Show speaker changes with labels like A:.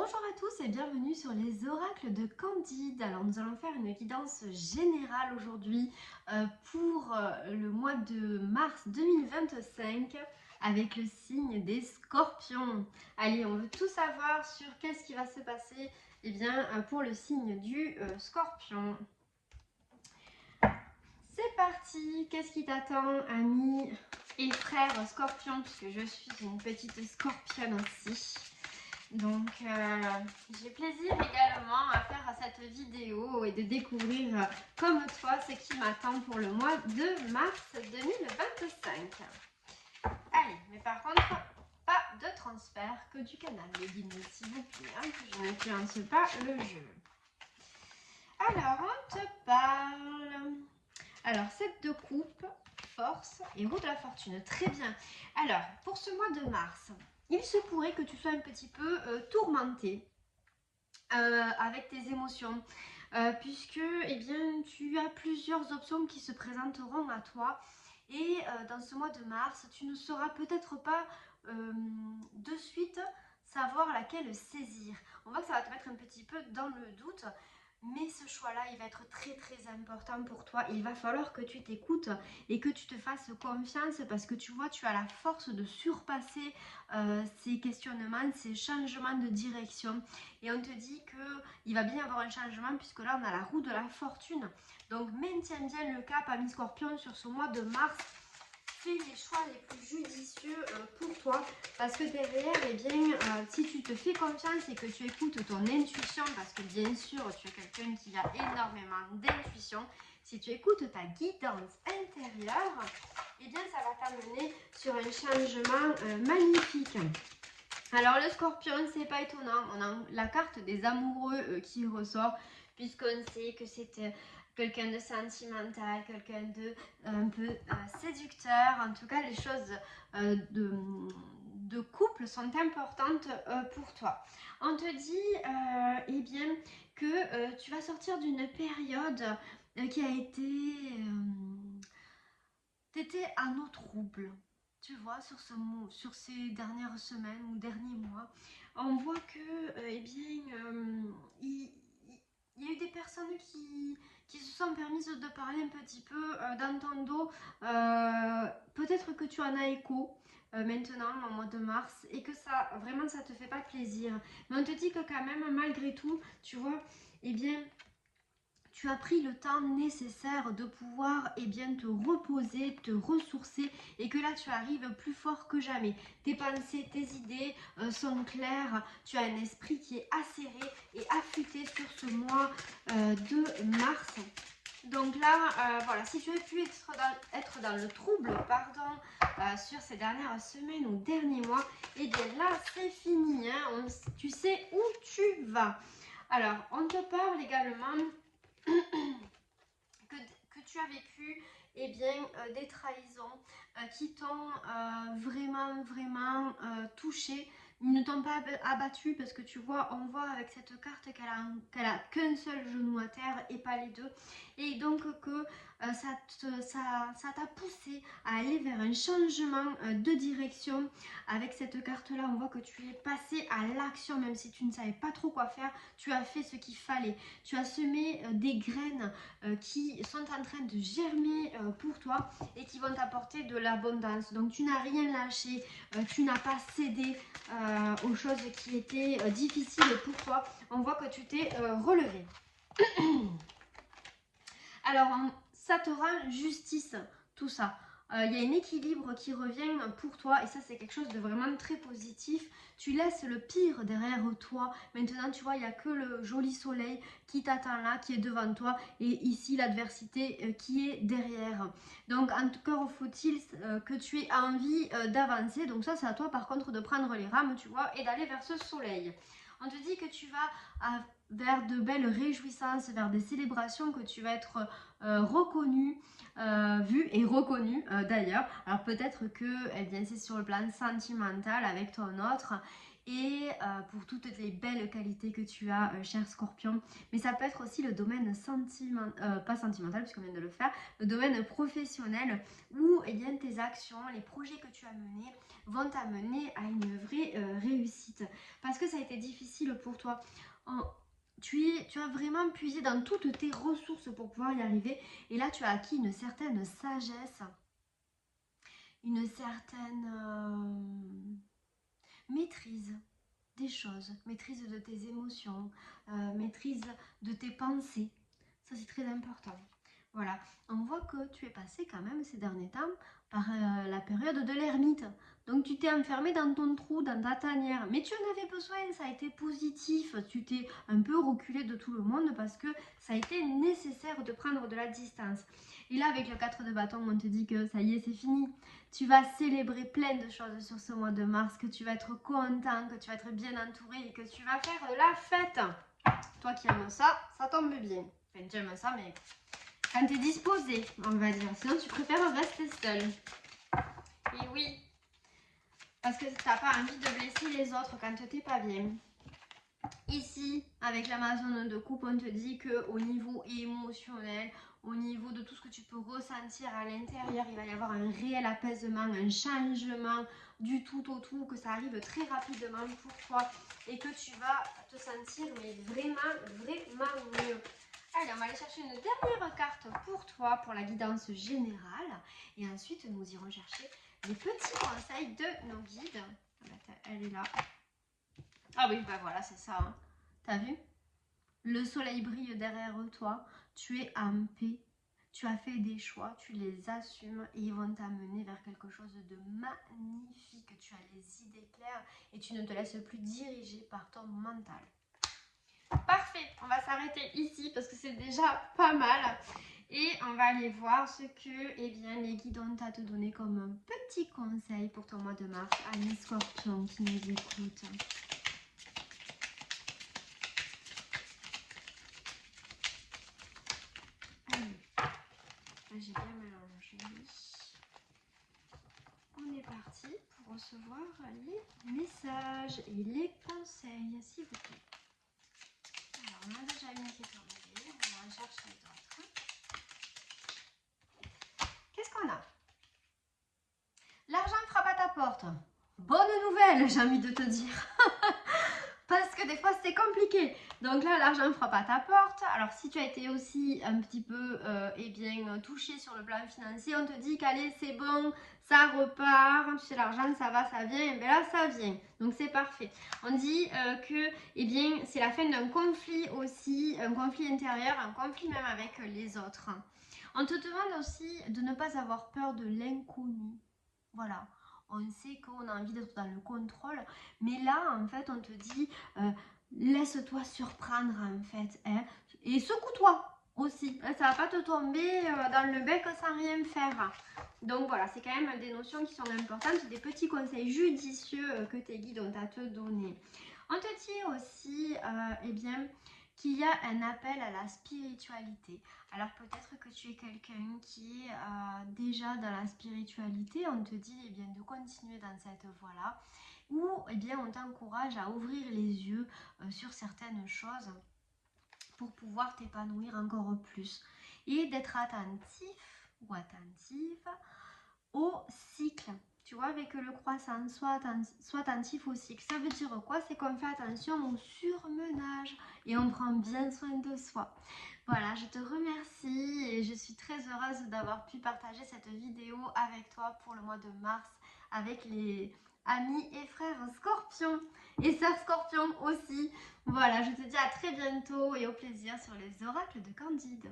A: Bonjour à tous et bienvenue sur les oracles de Candide. Alors nous allons faire une guidance générale aujourd'hui pour le mois de mars 2025 avec le signe des scorpions. Allez, on veut tout savoir sur qu'est-ce qui va se passer pour le signe du scorpion. C'est parti, qu'est-ce qui t'attend, amis et frères scorpions, puisque je suis une petite scorpionne aussi. Donc j'ai plaisir également à faire cette vidéo et de découvrir comme toi ce qui m'attend pour le mois de mars 2025. Allez, mais par contre, pas de transfert que du canal, les guillemets, s'il vous plaît, hein, que je n'influence pas le jeu. Alors, on te parle. Alors, 7 de coupe, force et roue de la fortune. Très bien. Alors, pour ce mois de mars, il se pourrait que tu sois un petit peu tourmenté avec tes émotions. Puisque tu as plusieurs options qui se présenteront à toi. Et dans ce mois de mars, tu ne sauras peut-être pas de suite savoir laquelle saisir. On voit que ça va te mettre un petit peu dans le doute. Mais ce choix-là, il va être très très important pour toi. Il va falloir que tu t'écoutes et que tu te fasses confiance parce que tu vois, tu as la force de surpasser ces questionnements, ces changements de direction. Et on te dit qu'il va bien y avoir un changement puisque là, on a la roue de la fortune. Donc, maintiens bien le cap, ami Scorpion, sur ce mois de mars. Fais les choix les plus judicieux pour toi parce que derrière, si tu te fais confiance et que tu écoutes ton intuition, parce que bien sûr tu es quelqu'un qui a énormément d'intuition, si tu écoutes ta guidance intérieure, ça va t'amener sur un changement magnifique. Alors le scorpion, c'est pas étonnant, on a la carte des amoureux qui ressort puisqu'on sait que c'est quelqu'un de sentimental, quelqu'un de un peu séducteur. En tout cas, les choses de couple sont importantes pour toi. On te dit que tu vas sortir d'une période qui a été... t'étais à nos troubles. Tu vois, sur ces dernières semaines ou derniers mois, on voit que, il y a eu des personnes qui se sont permises de parler un petit peu dans ton dos. Peut-être que tu en as écho maintenant, au mois de mars, et que ça, vraiment, ça te fait pas plaisir. Mais on te dit que quand même, malgré tout, tu vois, tu as pris le temps nécessaire de pouvoir te reposer, te ressourcer et que là tu arrives plus fort que jamais. Tes pensées, tes idées sont claires, tu as un esprit qui est acéré et affûté sur ce mois de mars. Donc là, voilà, si tu as pu être dans le trouble, sur ces dernières semaines ou derniers mois, et bien là c'est fini, hein, tu sais où tu vas. Alors, on te parle également que tu as vécu des trahisons qui t'ont vraiment touché. Ils ne t'ont pas abattu parce que tu vois, on voit avec cette carte qu'elle a qu'un seul genou à terre et pas les deux. Et donc que ça t'a poussé à aller vers un changement de direction. Avec cette carte-là, on voit que tu es passé à l'action, même si tu ne savais pas trop quoi faire. Tu as fait ce qu'il fallait. Tu as semé des graines qui sont en train de germer pour toi et qui vont t'apporter de l'abondance. Donc tu n'as rien lâché, tu n'as pas cédé aux choses qui étaient difficiles pour toi. On voit que tu t'es relevé. Alors ça te rend justice tout ça. Il y a un équilibre qui revient pour toi et ça c'est quelque chose de vraiment très positif. Tu laisses le pire derrière toi. Maintenant tu vois, il n'y a que le joli soleil qui t'attend là, qui est devant toi et ici l'adversité qui est derrière. Donc encore faut-il que tu aies envie d'avancer. Donc ça c'est à toi par contre de prendre les rames, tu vois, et d'aller vers ce soleil. On te dit que tu vas vers de belles réjouissances, vers des célébrations, que tu vas être reconnu, vu et reconnu d'ailleurs. Alors peut-être que c'est sur le plan sentimental avec ton autre et pour toutes les belles qualités que tu as, cher Scorpion. Mais ça peut être aussi le domaine pas sentimental, puisqu'on vient de le faire, le domaine professionnel où eh bien, tes actions, les projets que tu as menés vont t'amener à une vraie réussite. Parce que ça a été difficile pour toi. Tu as vraiment puisé dans toutes tes ressources pour pouvoir y arriver. Et là, tu as acquis une certaine sagesse, une certaine maîtrise des choses, maîtrise de tes émotions, maîtrise de tes pensées. Ça, c'est très important. Voilà, on voit que tu es passé quand même ces derniers temps par la période de l'ermite. Donc tu t'es enfermé dans ton trou, dans ta tanière. Mais tu en avais besoin, ça a été positif. Tu t'es un peu reculé de tout le monde parce que ça a été nécessaire de prendre de la distance. Et là, avec le 4 de bâton, on te dit que ça y est, c'est fini. Tu vas célébrer plein de choses sur ce mois de mars, que tu vas être content, que tu vas être bien entouré et que tu vas faire la fête. Toi qui aimes ça, ça tombe bien. Enfin, tu aimes ça, mais quand tu es disposé, on va dire. Sinon, tu préfères rester seul. Et oui, parce que tu n'as pas envie de blesser les autres quand tu n'es pas bien. Ici, avec l'Amazone de coupe, on te dit qu'au niveau émotionnel, au niveau de tout ce que tu peux ressentir à l'intérieur, il va y avoir un réel apaisement, un changement du tout au tout, que ça arrive très rapidement pour toi et que tu vas te sentir mais vraiment mieux. Allez, on va aller chercher une dernière carte pour toi, pour la guidance générale. Et ensuite, nous irons chercher les petits conseils de nos guides. Elle est là. Ah oui, bah voilà, c'est ça. Hein. T'as vu? Le soleil brille derrière toi. Tu es en paix. Tu as fait des choix, tu les assumes et ils vont t'amener vers quelque chose de magnifique. Tu as les idées claires et tu ne te laisses plus diriger par ton mental. Parfait, on va s'arrêter ici parce que c'est déjà pas mal. Et on va aller voir ce que eh bien, les guides ont à te donner comme un petit conseil pour ton mois de mars. Amis Scorpion qui nous écoutent. J'ai bien mélangé. On est parti pour recevoir les messages et les conseils, s'il vous plaît. Alors, on a déjà une qui est tombée. On va chercher d'autres. Qu'est-ce qu'on a? L'argent frappe à ta porte. Bonne nouvelle, j'ai envie de te dire. Parce que des fois, c'est compliqué. Donc là, l'argent frappe à ta porte. Alors, si tu as été aussi un petit peu eh bien, touché sur le plan financier, on te dit qu'allez, c'est bon, ça repart. Tu sais, l'argent, ça va, ça vient. Et bien là, ça vient. Donc, c'est parfait. On dit que eh bien, c'est la fin d'un conflit aussi, un conflit intérieur, un conflit même avec les autres. On te demande aussi de ne pas avoir peur de l'inconnu. Voilà. On sait qu'on a envie d'être dans le contrôle, mais là, en fait, on te dit, laisse-toi surprendre, en fait, hein, et secoue-toi aussi. Hein, ça va pas te tomber dans le bec sans rien faire. Donc voilà, c'est quand même des notions qui sont importantes, des petits conseils judicieux que tes guides ont à te donner. On te dit aussi, eh bien, qu'il y a un appel à la spiritualité. Alors peut-être que tu es quelqu'un qui est déjà dans la spiritualité, on te dit eh bien, de continuer dans cette voie-là, ou eh bien, on t'encourage à ouvrir les yeux sur certaines choses pour pouvoir t'épanouir encore plus. Et d'être attentif ou attentive au cycle. Tu vois, avec le croissant, sois attentif au cycle. Ça veut dire quoi? C'est qu'on fait attention au surmenage et on prend bien soin de soi. Voilà, je te remercie et je suis très heureuse d'avoir pu partager cette vidéo avec toi pour le mois de mars avec les amis et frères Scorpions et sœurs Scorpions aussi. Voilà, je te dis à très bientôt et au plaisir sur les oracles de Candide.